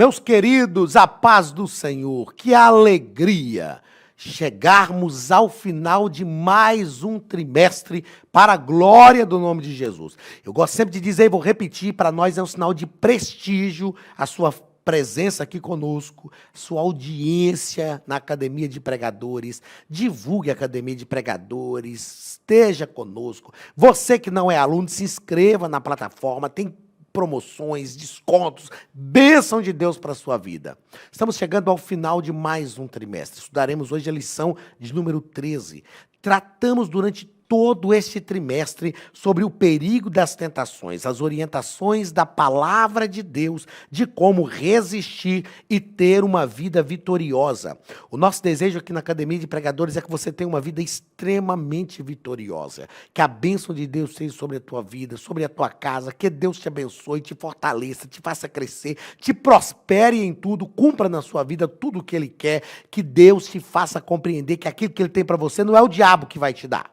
Meus queridos, a paz do Senhor, que alegria chegarmos ao final de mais um trimestre para a glória do nome de Jesus. Eu gosto sempre de dizer e vou repetir, para nós é um sinal de prestígio a sua presença aqui conosco, sua audiência na Academia de Pregadores, divulgue a Academia de Pregadores, esteja conosco. Você que não é aluno, se inscreva na plataforma, tem promoções, descontos, bênção de Deus para a sua vida. Estamos chegando ao final de mais um trimestre. Estudaremos hoje a lição de número 13. Tratamos durante todo este trimestre sobre o perigo das tentações, as orientações da palavra de Deus, de como resistir e ter uma vida vitoriosa. O nosso desejo aqui na Academia de Pregadores é que você tenha uma vida extremamente vitoriosa, que a bênção de Deus seja sobre a tua vida, sobre a tua casa, que Deus te abençoe, te fortaleça, te faça crescer, te prospere em tudo, cumpra na sua vida tudo o que Ele quer, que Deus te faça compreender que aquilo que Ele tem para você não é o diabo que vai te dar.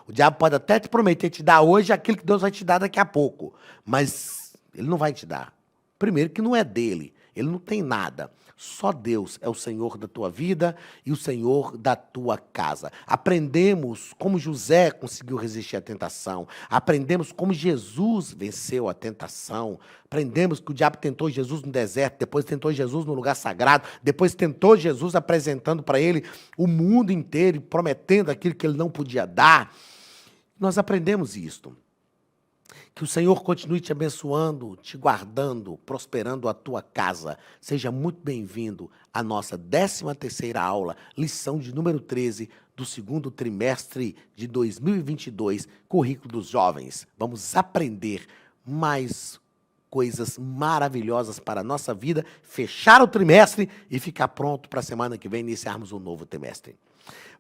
O diabo pode até te prometer te dar hoje aquilo que Deus vai te dar daqui a pouco, mas ele não vai te dar. Primeiro que não é dele, ele não tem nada. Só Deus é o Senhor da tua vida e o Senhor da tua casa. Aprendemos como José conseguiu resistir à tentação. Aprendemos como Jesus venceu a tentação. Aprendemos que o diabo tentou Jesus no deserto, depois tentou Jesus no lugar sagrado, depois tentou Jesus apresentando para ele o mundo inteiro e prometendo aquilo que ele não podia dar. Nós aprendemos isto. Que o Senhor continue te abençoando, te guardando, prosperando a tua casa. Seja muito bem-vindo à nossa 13ª aula, lição de número 13 do segundo trimestre de 2022, currículo dos jovens. Vamos aprender mais coisas maravilhosas para a nossa vida, fechar o trimestre e ficar pronto para a semana que vem iniciarmos um novo trimestre.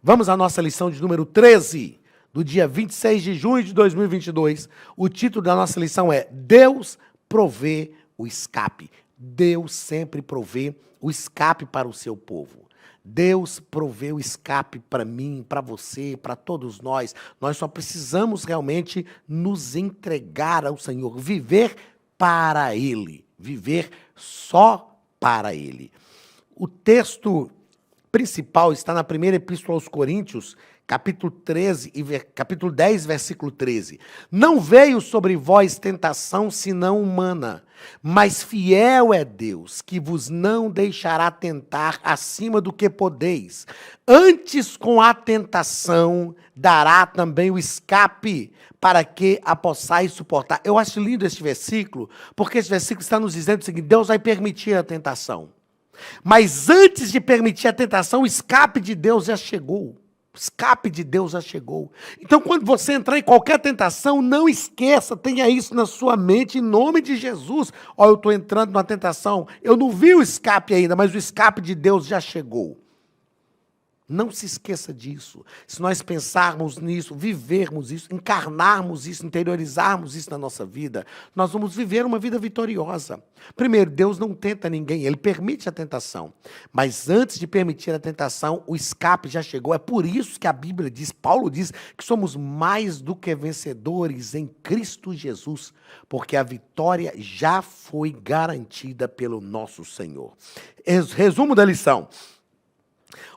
Vamos à nossa lição de número 13. Do dia 26 de junho de 2022, o título da nossa lição é Deus provê o escape. Deus sempre provê o escape para o seu povo. Deus provê o escape para mim, para você, para todos nós. Nós só precisamos realmente nos entregar ao Senhor, viver para Ele, viver só para Ele. O texto principal está na primeira epístola aos Coríntios, capítulo 10, versículo 13. Não veio sobre vós tentação senão humana, mas fiel é Deus, que vos não deixará tentar acima do que podeis. Antes, com a tentação, dará também o escape, para que a possais suportar. Eu acho lindo este versículo, porque esse versículo está nos dizendo o seguinte: Deus vai permitir a tentação. Mas antes de permitir a tentação, o escape de Deus já chegou. O escape de Deus já chegou. Então, quando você entrar em qualquer tentação, não esqueça, tenha isso na sua mente, em nome de Jesus. Ó, eu estou entrando numa tentação, eu não vi o escape ainda, mas o escape de Deus já chegou. Não se esqueça disso. Se nós pensarmos nisso, vivermos isso, encarnarmos isso, interiorizarmos isso na nossa vida, nós vamos viver uma vida vitoriosa. Primeiro, Deus não tenta ninguém, Ele permite a tentação. Mas antes de permitir a tentação, o escape já chegou. É por isso que a Bíblia diz, Paulo diz, que somos mais do que vencedores em Cristo Jesus, porque a vitória já foi garantida pelo nosso Senhor. Resumo da lição.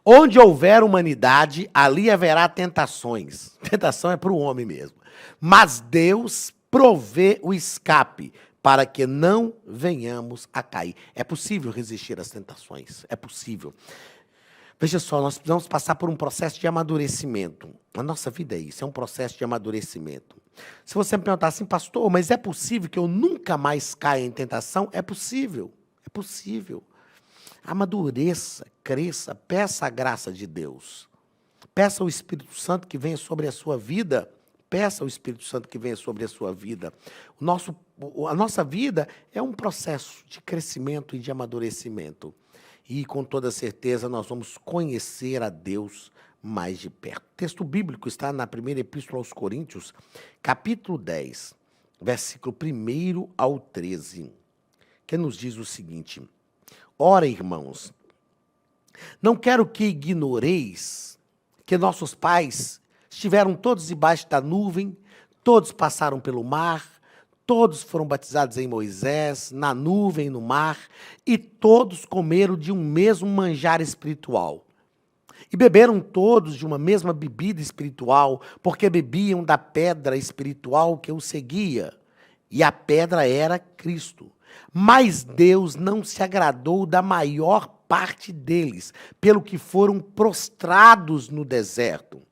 Onde houver humanidade, ali haverá tentações. Tentação é para o homem mesmo. Mas Deus provê o escape para que não venhamos a cair. É possível resistir às tentações. É possível. Veja só, nós precisamos passar por um processo de amadurecimento. A nossa vida é isso, é um processo de amadurecimento. Se você me perguntar assim, pastor, mas é possível que eu nunca mais caia em tentação? É possível, é possível. Amadureça, cresça, peça a graça de Deus. Peça ao Espírito Santo que venha sobre a sua vida. Peça ao Espírito Santo que venha sobre a sua vida. A nossa vida é um processo de crescimento e de amadurecimento. E com toda certeza nós vamos conhecer a Deus mais de perto. O texto bíblico está na primeira epístola aos Coríntios, capítulo 10, versículo 1 ao 13, que nos diz o seguinte: Ora, irmãos, não quero que ignoreis que nossos pais estiveram todos debaixo da nuvem, todos passaram pelo mar, Todos foram batizados em Moisés, na nuvem, no mar, e todos comeram de um mesmo manjar espiritual. E beberam todos de uma mesma bebida espiritual, porque bebiam da pedra espiritual que os seguia. E a pedra era Cristo. Mas Deus não se agradou da maior parte deles, pelo que foram prostrados no deserto.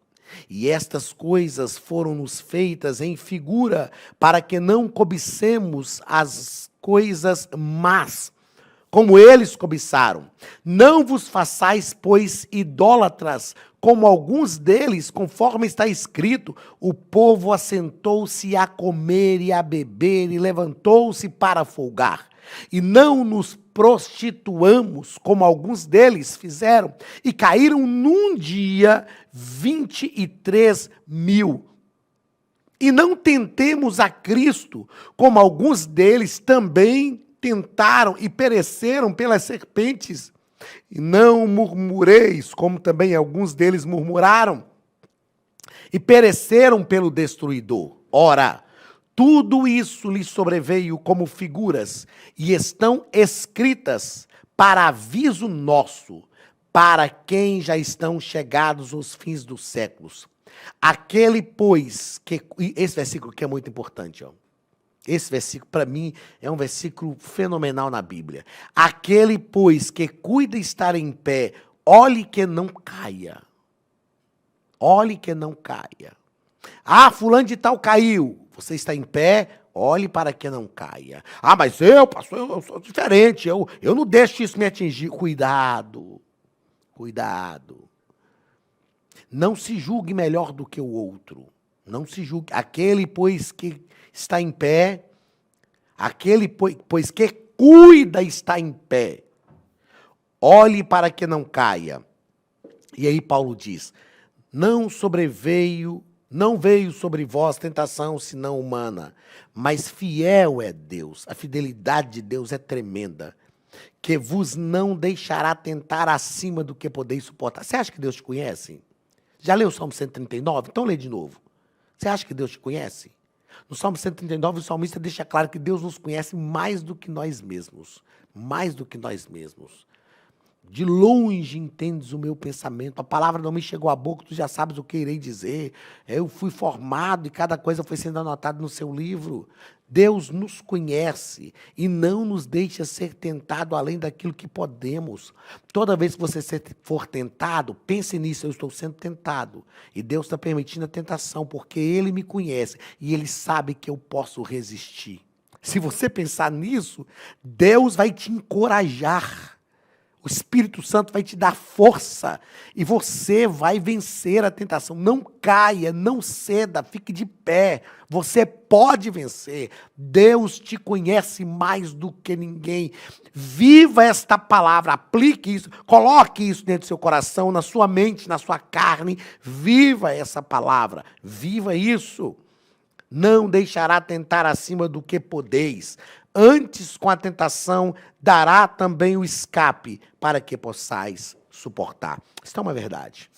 E estas coisas foram-nos feitas em figura, para que não cobicemos as coisas más, como eles cobiçaram. Não vos façais, pois, idólatras, como alguns deles, conforme está escrito, o povo assentou-se a comer e a beber e levantou-se para folgar. E não nos prostituamos, como alguns deles fizeram, e caíram num dia 23.000. E não tentemos a Cristo, como alguns deles também tentaram e pereceram pelas serpentes. E não murmureis, como também alguns deles murmuraram, e pereceram pelo destruidor. Ora, tudo isso lhes sobreveio como figuras, e estão escritas para aviso nosso, para quem já estão chegados os fins dos séculos. Aquele, pois, que... Esse versículo que é muito importante, ó. Esse versículo, para mim, é um versículo fenomenal na Bíblia. Aquele, pois, que cuida estar em pé, olhe que não caia. Olhe que não caia. Ah, fulano de tal caiu. Você está em pé, olhe para que não caia. Ah, mas pastor, eu sou diferente, eu não deixo isso me atingir. Cuidado, cuidado. Não se julgue melhor do que o outro. Não se julgue. Aquele, pois, que está em pé, aquele, pois, que cuida está em pé. Olhe para que não caia. E aí Paulo diz, não veio sobre vós tentação senão humana, mas fiel é Deus. A fidelidade de Deus é tremenda, que vos não deixará tentar acima do que podeis suportar. Você acha que Deus te conhece? Já leu o Salmo 139? Então lê de novo. Você acha que Deus te conhece? No Salmo 139, o salmista deixa claro que Deus nos conhece mais do que nós mesmos. Mais do que nós mesmos. De longe entendes o meu pensamento, a palavra não me chegou à boca, tu já sabes o que irei dizer. Eu fui formado e cada coisa foi sendo anotada no seu livro. Deus nos conhece e não nos deixa ser tentado além daquilo que podemos. Toda vez que você for tentado, pense nisso, eu estou sendo tentado. E Deus está permitindo a tentação, porque Ele me conhece e Ele sabe que eu posso resistir. Se você pensar nisso, Deus vai te encorajar. O Espírito Santo vai te dar força e você vai vencer a tentação. Não caia, não ceda, fique de pé. Você pode vencer. Deus te conhece mais do que ninguém. Viva esta palavra, aplique isso, coloque isso dentro do seu coração, na sua mente, na sua carne. Viva essa palavra, viva isso. Não deixará tentar acima do que podeis. Antes, com a tentação, dará também o escape para que possais suportar. Isso é uma verdade.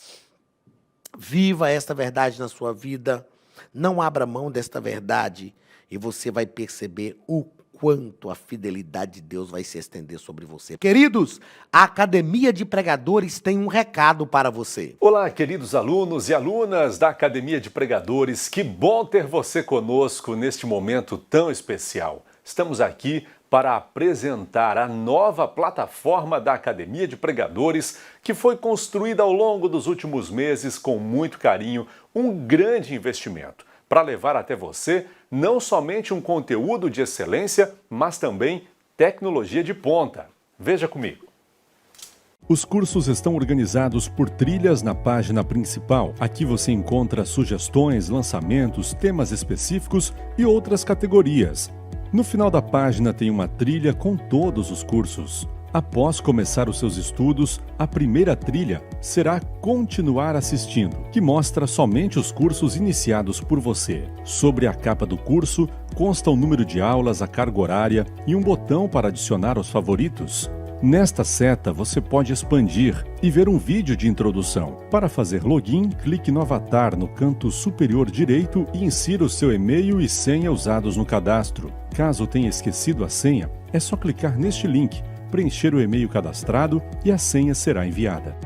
Viva esta verdade na sua vida. Não abra mão desta verdade e você vai perceber o quanto a fidelidade de Deus vai se estender sobre você. Queridos, a Academia de Pregadores tem um recado para você. Olá, queridos alunos e alunas da Academia de Pregadores. Que bom ter você conosco neste momento tão especial. Estamos aqui para apresentar a nova plataforma da Academia de Pregadores, que foi construída ao longo dos últimos meses com muito carinho, um grande investimento, para levar até você não somente um conteúdo de excelência, mas também tecnologia de ponta. Veja comigo. Os cursos estão organizados por trilhas na página principal. Aqui você encontra sugestões, lançamentos, temas específicos e outras categorias. No final da página tem uma trilha com todos os cursos. Após começar os seus estudos, a primeira trilha será Continuar Assistindo, que mostra somente os cursos iniciados por você. Sobre a capa do curso, consta o número de aulas, a carga horária e um botão para adicionar aos favoritos. Nesta seta, você pode expandir e ver um vídeo de introdução. Para fazer login, clique no avatar no canto superior direito e insira o seu e-mail e senha usados no cadastro. Caso tenha esquecido a senha, é só clicar neste link, preencher o e-mail cadastrado e a senha será enviada.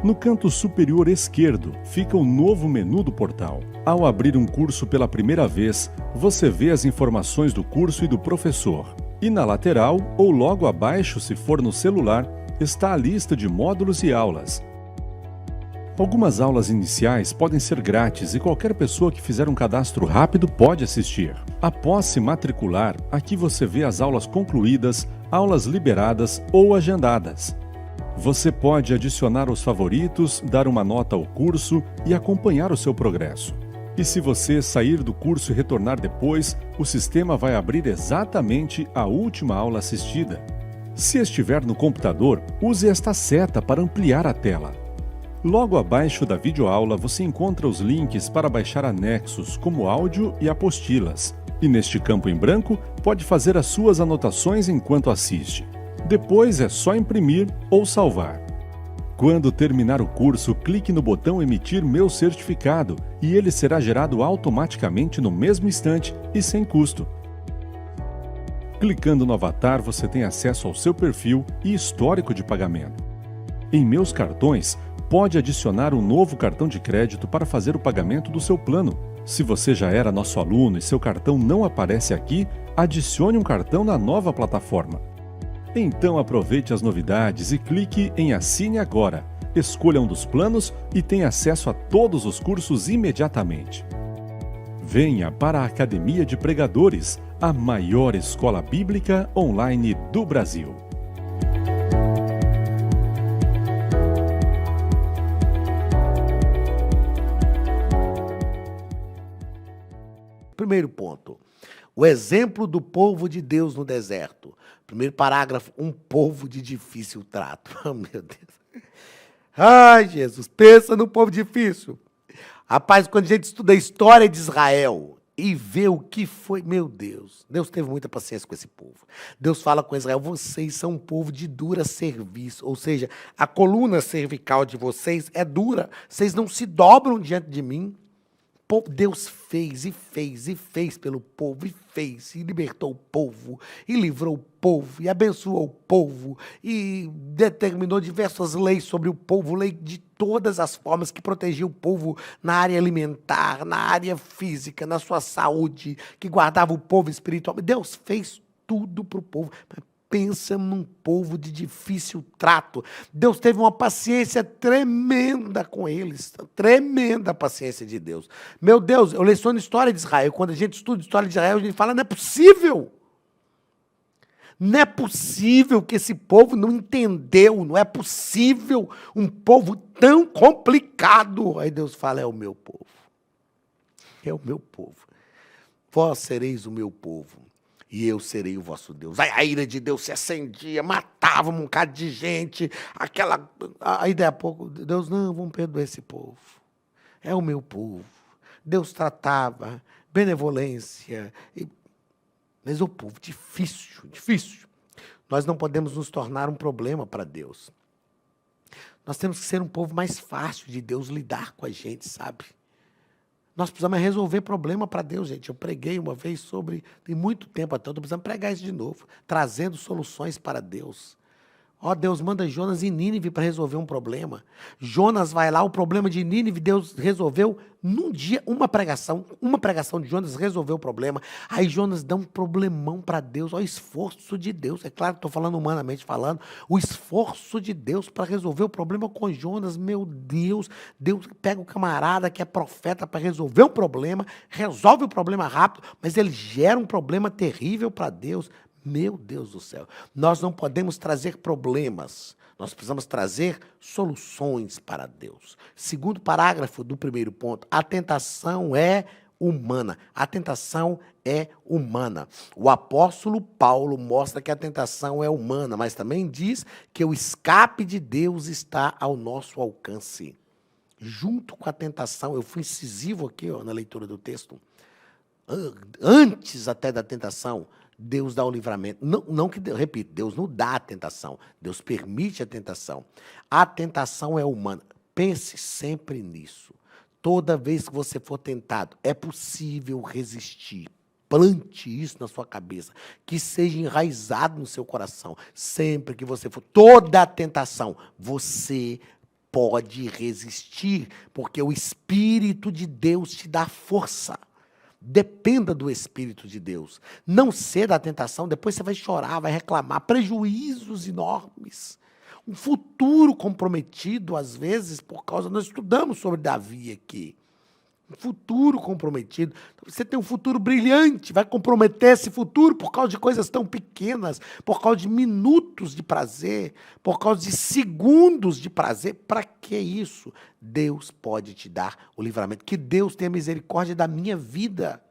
No canto superior esquerdo fica o novo menu do portal. Ao abrir um curso pela primeira vez, você vê as informações do curso e do professor. E na lateral, ou logo abaixo se for no celular, está a lista de módulos e aulas. Algumas aulas iniciais podem ser grátis e qualquer pessoa que fizer um cadastro rápido pode assistir. Após se matricular, aqui você vê as aulas concluídas, aulas liberadas ou agendadas. Você pode adicionar os favoritos, dar uma nota ao curso e acompanhar o seu progresso. E se você sair do curso e retornar depois, o sistema vai abrir exatamente a última aula assistida. Se estiver no computador, use esta seta para ampliar a tela. Logo abaixo da videoaula você encontra os links para baixar anexos, como áudio e apostilas. E neste campo em branco, pode fazer as suas anotações enquanto assiste. Depois é só imprimir ou salvar. Quando terminar o curso, clique no botão Emitir meu certificado e ele será gerado automaticamente no mesmo instante e sem custo. Clicando no avatar, você tem acesso ao seu perfil e histórico de pagamento. Em Meus Cartões, pode adicionar um novo cartão de crédito para fazer o pagamento do seu plano. Se você já era nosso aluno e seu cartão não aparece aqui, adicione um cartão na nova plataforma. Então aproveite as novidades e clique em Assine Agora. Escolha um dos planos e tenha acesso a todos os cursos imediatamente. Venha para a Academia de Pregadores, a maior escola bíblica online do Brasil. Primeiro ponto, o exemplo do povo de Deus no deserto. Primeiro parágrafo, um povo de difícil trato. Oh, meu Deus. Ai, Jesus, pensa no povo difícil. Rapaz, quando a gente estuda a história de Israel e vê o que foi, meu Deus, Deus teve muita paciência com esse povo. Deus fala com Israel, vocês são um povo de dura serviço, ou seja, a coluna cervical de vocês é dura, vocês não se dobram diante de mim. Deus fez e fez e fez pelo povo, e fez, e libertou o povo, e livrou o povo, e abençoou o povo, e determinou diversas leis sobre o povo, lei de todas as formas que protegia o povo na área alimentar, na área física, na sua saúde, que guardava o povo espiritual. Deus fez tudo para o povo. Pensa num povo de difícil trato. Deus teve uma paciência tremenda com eles. Tremenda paciência de Deus. Meu Deus, eu leciono história de Israel. Quando a gente estuda história de Israel, a gente fala, não é possível. Não é possível que esse povo não entendeu. Não é possível um povo tão complicado. Aí Deus fala, é o meu povo. É o meu povo. Vós sereis o meu povo. E eu serei o vosso Deus. Aí a ira de Deus se acendia, matava um bocado de gente, aí daí a pouco, Deus, não, vamos perdoar esse povo. É o meu povo. Deus tratava, benevolência. Mas o povo, difícil, difícil. Nós não podemos nos tornar um problema para Deus. Nós temos que ser um povo mais fácil de Deus lidar com a gente, sabe? Nós precisamos resolver problema para Deus, gente. Eu preguei uma vez sobre, tem muito tempo até, estou precisando pregar isso de novo, trazendo soluções para Deus. Ó, Deus manda Jonas em Nínive para resolver um problema. Jonas vai lá, o problema de Nínive, Deus resolveu num dia, uma pregação de Jonas resolveu o problema. Aí Jonas dá um problemão para Deus, ó, o esforço de Deus. É claro que estou falando humanamente falando, o esforço de Deus para resolver o problema com Jonas. Meu Deus, Deus pega o camarada que é profeta para resolver um problema, resolve o problema rápido, mas ele gera um problema terrível para Deus. Meu Deus do céu, nós não podemos trazer problemas, nós precisamos trazer soluções para Deus. Segundo parágrafo do primeiro ponto, a tentação é humana. A tentação é humana. O apóstolo Paulo mostra que a tentação é humana, mas também diz que o escape de Deus está ao nosso alcance. Junto com a tentação, eu fui incisivo aqui na leitura do texto, antes até da tentação, Deus dá o livramento. Não que, repito, Deus não dá a tentação. Deus permite a tentação. A tentação é humana. Pense sempre nisso. Toda vez que você for tentado, é possível resistir. Plante isso na sua cabeça, que seja enraizado no seu coração. Sempre que você for, toda a tentação, você pode resistir, porque o Espírito de Deus te dá força. Dependa do Espírito de Deus. Não ceda à tentação, depois você vai chorar, vai reclamar, prejuízos enormes. Um futuro comprometido, às vezes, por causa... Nós estudamos sobre Davi aqui. Um futuro comprometido. Você tem um futuro brilhante, vai comprometer esse futuro por causa de coisas tão pequenas, por causa de minutos de prazer, por causa de segundos de prazer. Para que isso? Deus pode te dar o livramento. Que Deus tenha misericórdia da minha vida.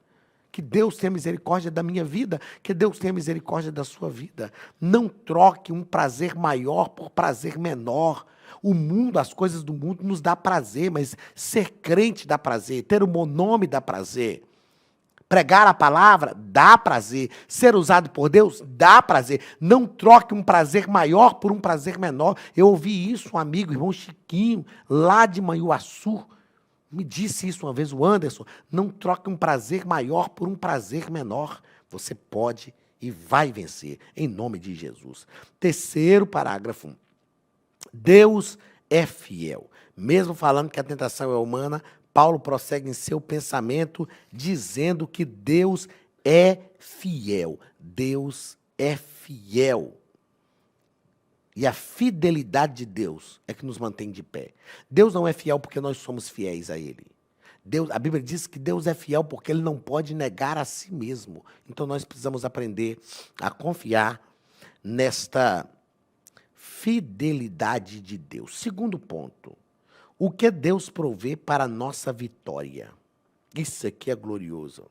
Que Deus tenha misericórdia da minha vida. Que Deus tenha misericórdia da sua vida. Não troque um prazer maior por prazer menor. O mundo, as coisas do mundo nos dá prazer, mas ser crente dá prazer, ter o meu nome dá prazer. Pregar a palavra dá prazer. Ser usado por Deus dá prazer. Não troque um prazer maior por um prazer menor. Eu ouvi isso, um amigo, irmão Chiquinho, lá de Manhuaçu, me disse isso uma vez, o Anderson. Não troque um prazer maior por um prazer menor. Você pode e vai vencer, em nome de Jesus. Terceiro parágrafo. Deus é fiel. Mesmo falando que a tentação é humana, Paulo prossegue em seu pensamento dizendo que Deus é fiel. Deus é fiel. E a fidelidade de Deus é que nos mantém de pé. Deus não é fiel porque nós somos fiéis a Ele. A Bíblia diz que Deus é fiel porque Ele não pode negar a si mesmo. Então nós precisamos aprender a confiar nesta fidelidade de Deus. Segundo ponto, o que Deus provê para a nossa vitória? Isso aqui é glorioso.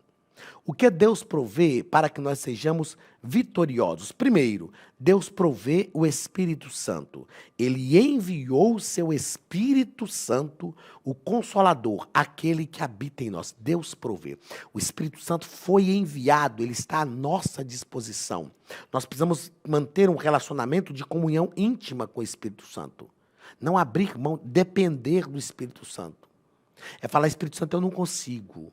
O que Deus provê para que nós sejamos vitoriosos? Primeiro, Deus provê o Espírito Santo. Ele enviou o seu Espírito Santo, o Consolador, aquele que habita em nós. Deus provê. O Espírito Santo foi enviado, ele está à nossa disposição. Nós precisamos manter um relacionamento de comunhão íntima com o Espírito Santo. Não abrir mão, depender do Espírito Santo. É falar, Espírito Santo, eu não consigo.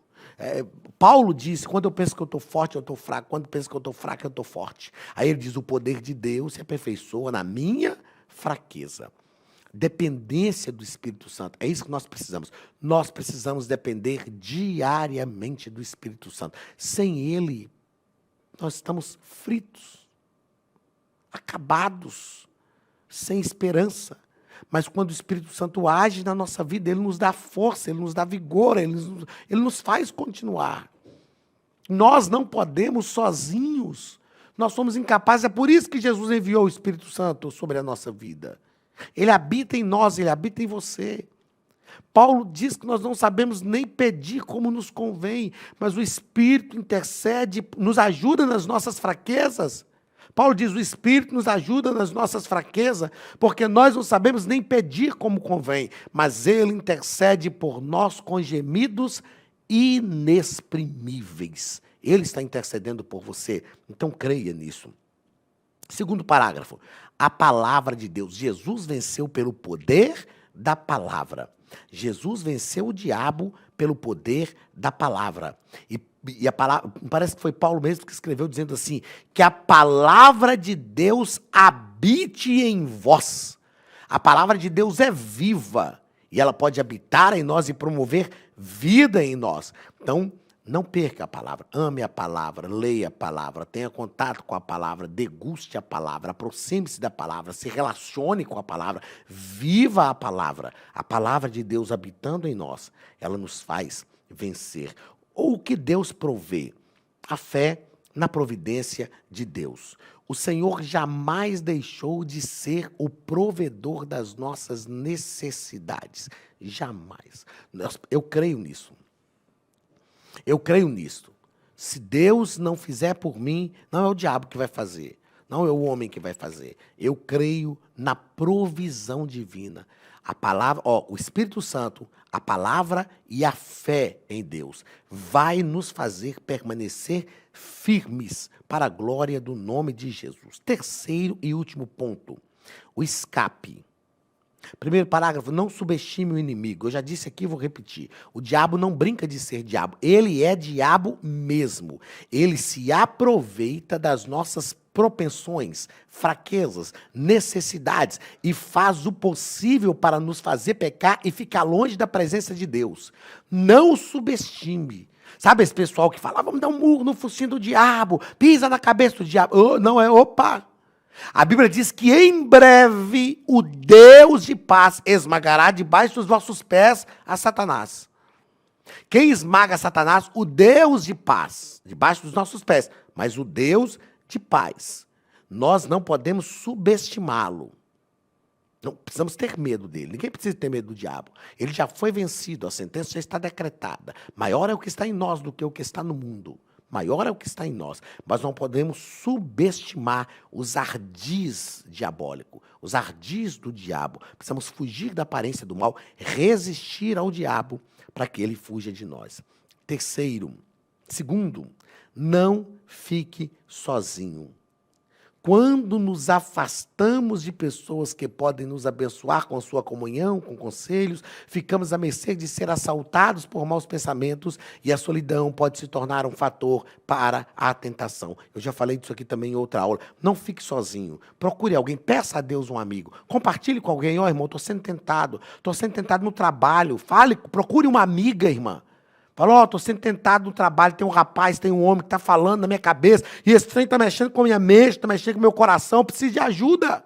Paulo disse, quando eu penso que eu estou forte, eu estou fraco. Quando eu penso que eu estou fraco, eu estou forte. Aí ele diz, o poder de Deus se aperfeiçoa na minha fraqueza. Dependência do Espírito Santo. É isso que nós precisamos. Nós precisamos depender diariamente do Espírito Santo. Sem ele, nós estamos fritos, acabados, sem esperança. Mas quando o Espírito Santo age na nossa vida, ele nos dá força, ele nos dá vigor, ele nos faz continuar. Nós não podemos sozinhos. Nós somos incapazes. É por isso que Jesus enviou o Espírito Santo sobre a nossa vida. Ele habita em nós, ele habita em você. Paulo diz que nós não sabemos nem pedir como nos convém, mas o Espírito intercede, nos ajuda nas nossas fraquezas. Paulo diz, o Espírito nos ajuda nas nossas fraquezas, porque nós não sabemos nem pedir como convém, mas ele intercede por nós com gemidos inexprimíveis. Ele está intercedendo por você, então creia nisso. Segundo parágrafo, a palavra de Deus. Jesus venceu pelo poder da palavra. Jesus venceu o diabo pelo poder da palavra. E a palavra, parece que foi Paulo mesmo que escreveu dizendo assim, que a palavra de Deus habite em vós. A palavra de Deus é viva e ela pode habitar em nós e promover vida em nós. Então, não perca a palavra, ame a palavra, leia a palavra, tenha contato com a palavra, deguste a palavra, aproxime-se da palavra, se relacione com a palavra, viva a palavra. A palavra de Deus habitando em nós, ela nos faz vencer. Ou o que Deus provê? A fé na providência de Deus. O Senhor jamais deixou de ser o provedor das nossas necessidades. Jamais. Eu creio nisso. Eu creio nisso. Se Deus não fizer por mim, não é o diabo que vai fazer. Não é o homem que vai fazer. Eu creio na provisão divina. A palavra, o Espírito Santo, a palavra e a fé em Deus vai nos fazer permanecer firmes para a glória do nome de Jesus. Terceiro e último ponto, o escape. Primeiro parágrafo, não subestime o inimigo. Eu já disse aqui, vou repetir. O diabo não brinca de ser diabo. Ele é diabo mesmo. Ele se aproveita das nossas propensões, fraquezas, necessidades e faz o possível para nos fazer pecar e ficar longe da presença de Deus. Não o subestime. Sabe esse pessoal que fala, vamos dar um murro no focinho do diabo, pisa na cabeça do diabo. Oh, não é, opa! A Bíblia diz que em breve o Deus de paz esmagará debaixo dos vossos pés a Satanás. Quem esmaga Satanás? O Deus de paz, debaixo dos nossos pés, mas o Deus de paz. Nós não podemos subestimá-lo. Não precisamos ter medo dele. Ninguém precisa ter medo do diabo. Ele já foi vencido, a sentença já está decretada. Maior é o que está em nós do que o que está no mundo. Maior é o que está em nós, mas não podemos subestimar os ardis diabólicos, os ardis do diabo. Precisamos fugir da aparência do mal, resistir ao diabo para que ele fuja de nós. Segundo, não fique sozinho. Quando nos afastamos de pessoas que podem nos abençoar com a sua comunhão, com conselhos, ficamos à mercê de ser assaltados por maus pensamentos e a solidão pode se tornar um fator para a tentação. Eu já falei disso aqui também em outra aula. Não fique sozinho. Procure alguém, peça a Deus um amigo. Compartilhe com alguém. Irmão, estou sendo tentado no trabalho. Procure uma amiga, irmã. Falou, estou sendo tentado no trabalho, tem um rapaz, tem um homem que está falando na minha cabeça, e esse trem está mexendo com a minha mente, está mexendo com o meu coração, eu preciso de ajuda.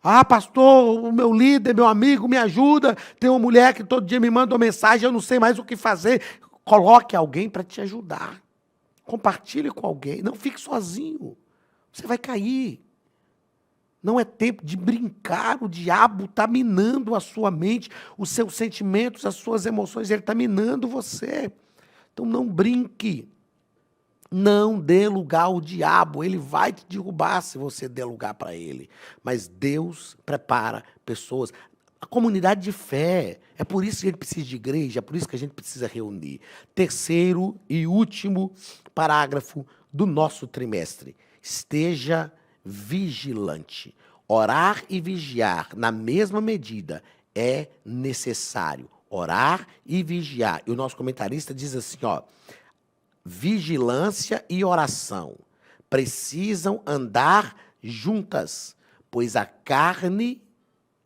Ah, pastor, o meu líder, meu amigo, me ajuda. Tem uma mulher que todo dia me manda uma mensagem, eu não sei mais o que fazer. Coloque alguém para te ajudar. Compartilhe com alguém, não fique sozinho. Você vai cair. Não é tempo de brincar, o diabo está minando a sua mente, os seus sentimentos, as suas emoções, ele está minando você. Então não brinque, não dê lugar ao diabo, ele vai te derrubar se você der lugar para ele. Mas Deus prepara pessoas, a comunidade de fé, é por isso que a gente precisa de igreja, é por isso que a gente precisa reunir. Terceiro e último parágrafo do nosso trimestre, esteja vigilante. Orar e vigiar na mesma medida é necessário. Orar e vigiar. E o nosso comentarista diz assim, vigilância e oração precisam andar juntas, pois a carne,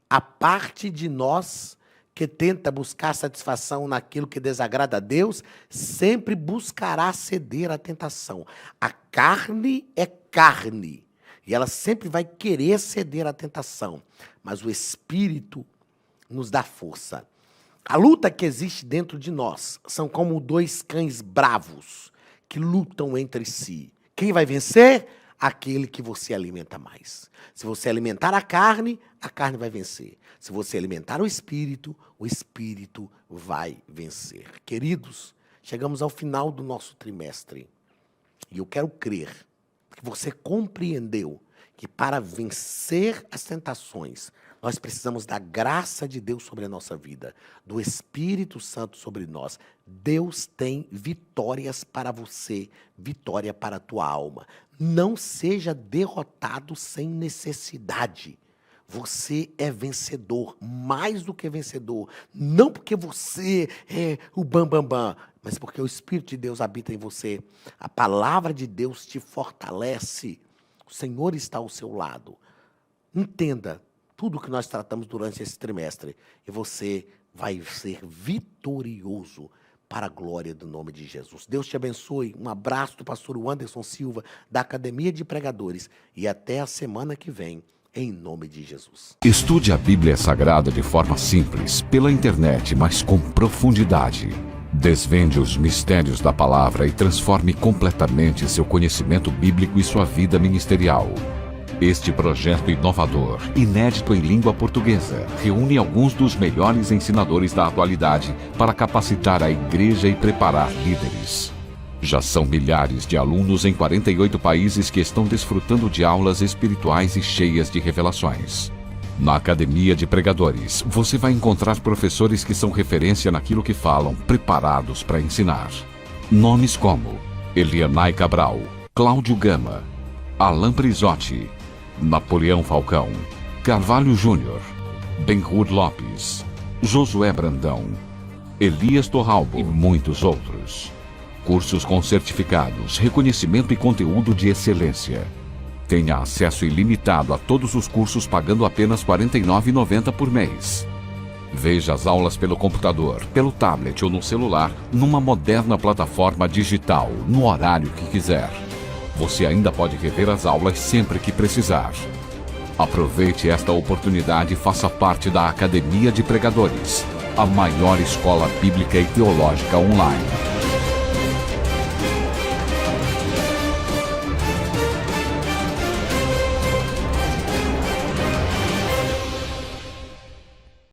a parte de nós que tenta buscar satisfação naquilo que desagrada a Deus, sempre buscará ceder à tentação. A carne é carne. E ela sempre vai querer ceder à tentação. Mas o Espírito nos dá força. A luta que existe dentro de nós são como dois cães bravos que lutam entre si. Quem vai vencer? Aquele que você alimenta mais. Se você alimentar a carne vai vencer. Se você alimentar o Espírito vai vencer. Queridos, chegamos ao final do nosso trimestre. E eu quero crer que você compreendeu que para vencer as tentações, nós precisamos da graça de Deus sobre a nossa vida, do Espírito Santo sobre nós. Deus tem vitórias para você, vitória para a tua alma. Não seja derrotado sem necessidade. Você é vencedor, mais do que vencedor. Não porque você é o bambambam, mas porque o Espírito de Deus habita em você. A palavra de Deus te fortalece. O Senhor está ao seu lado. Entenda tudo o que nós tratamos durante esse trimestre. E você vai ser vitorioso para a glória do nome de Jesus. Deus te abençoe. Um abraço do pastor Anderson Silva, da Academia de Pregadores. E até a semana que vem, em nome de Jesus. Estude a Bíblia Sagrada de forma simples, pela internet, mas com profundidade. Desvende os mistérios da palavra e transforme completamente seu conhecimento bíblico e sua vida ministerial. Este projeto inovador, inédito em língua portuguesa, reúne alguns dos melhores ensinadores da atualidade para capacitar a igreja e preparar líderes. Já são milhares de alunos em 48 países que estão desfrutando de aulas espirituais e cheias de revelações. Na Academia de Pregadores, você vai encontrar professores que são referência naquilo que falam, preparados para ensinar. Nomes como Elianai Cabral, Cláudio Gama, Alain Prisotti, Napoleão Falcão, Carvalho Júnior, Benhur Lopes, Josué Brandão, Elias Torralbo e muitos outros. Cursos com certificados, reconhecimento e conteúdo de excelência. Tenha acesso ilimitado a todos os cursos pagando apenas R$ 49,90 por mês. Veja as aulas pelo computador, pelo tablet ou no celular, numa moderna plataforma digital, no horário que quiser. Você ainda pode rever as aulas sempre que precisar. Aproveite esta oportunidade e faça parte da Academia de Pregadores, a maior escola bíblica e teológica online.